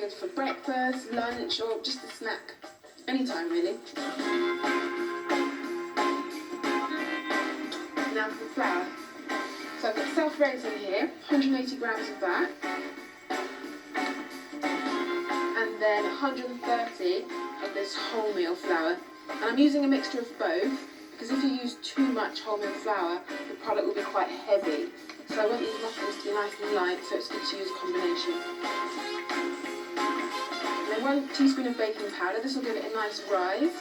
good for breakfast, lunch, or just a snack. Anytime, really. Now for the flour. So I've got self-raised in here, 180 grams of that. And then 130 of this wholemeal flour. And I'm using a mixture of both, because if you use too much wholemeal flour, the product will be quite heavy. So I want these muffins to be nice and light, so it's good to use a combination. And then 1 teaspoon of baking powder. This will give it a nice rise.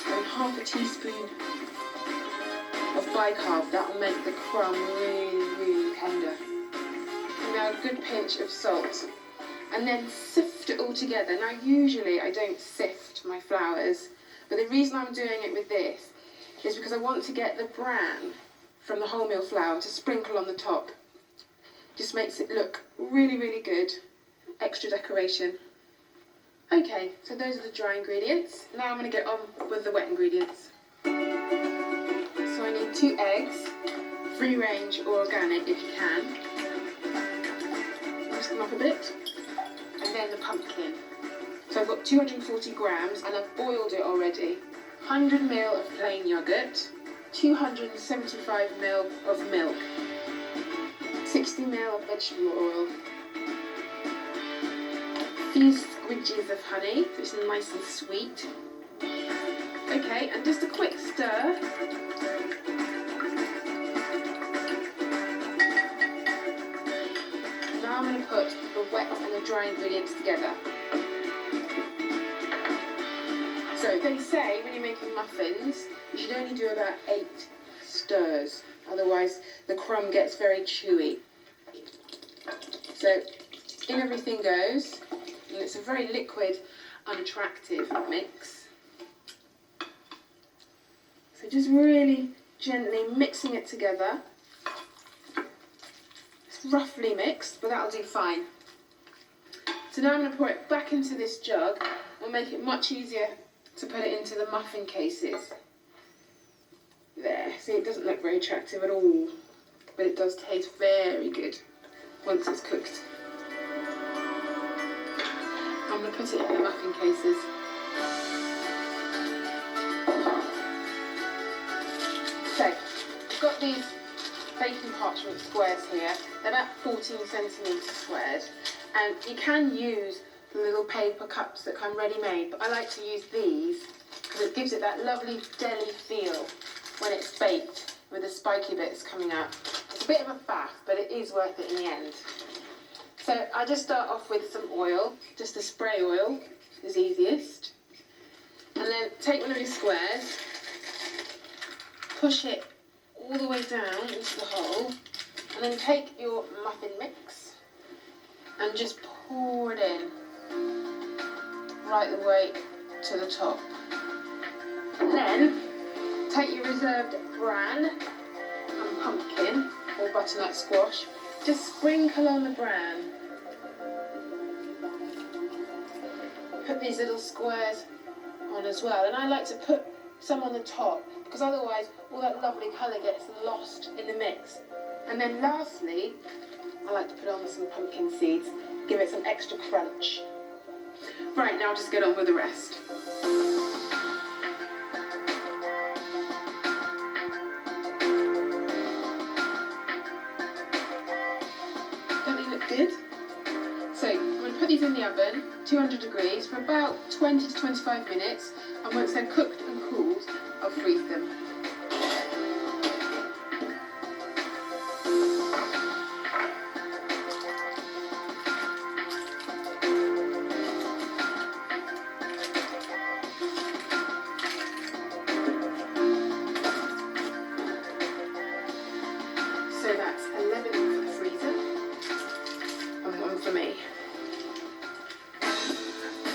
And half a teaspoon of bicarb. That will make the crumb really, really tender. And now a good pinch of salt. And then sift it all together. Now usually I don't sift my flours, but the reason I'm doing it with this is because I want to get the bran from the wholemeal flour to sprinkle on the top. Just makes it look really, really good. Extra decoration. Okay, so those are the dry ingredients. Now I'm going to get on with the wet ingredients. So I need 2 eggs, free range or organic if you can. Whisk them up a bit. And then the pumpkin. So I've got 240 grams and I've boiled it already. 100 ml of plain yoghurt. 275 ml of milk, 60 ml of vegetable oil, a few squidges of honey, so it's nice and sweet. Okay, and just a quick stir. Now I'm going to put the wet and the dry ingredients together. So they say when you're making muffins, you should only do about 8 stirs, otherwise the crumb gets very chewy. So in everything goes, and it's a very liquid, unattractive mix. So just really gently mixing it together. It's roughly mixed, but that'll do fine. So now I'm going to pour it back into this jug and make it much easier to put it into the muffin cases. There, see, it doesn't look very attractive at all, but it does taste very good once it's cooked. I'm going to put it in the muffin cases. So, I've got these baking parchment squares here. They're about 14 centimetres squared, and you can use the little paper cups that come ready-made, but I like to use these because it gives it that lovely deli feel when it's baked with the spiky bits coming out. It's a bit of a faff, but it is worth it in the end. So I just start off with some oil, just the spray oil is easiest. And then take one of your squares, push it all the way down into the hole, and then take your muffin mix and just pour it in right the way to the top. And then take your reserved bran and pumpkin or butternut squash, just sprinkle on the bran. Put these little squares on as well, and I like to put some on the top because otherwise all that lovely colour gets lost in the mix. And then lastly, I like to put on some pumpkin seeds, give it some extra crunch. Right, now I'll just get on with the rest. Don't they look good? So I'm going to put these in the oven, 200 degrees, for about 20 to 25 minutes, and once they're cooked and cooled, I'll freeze them.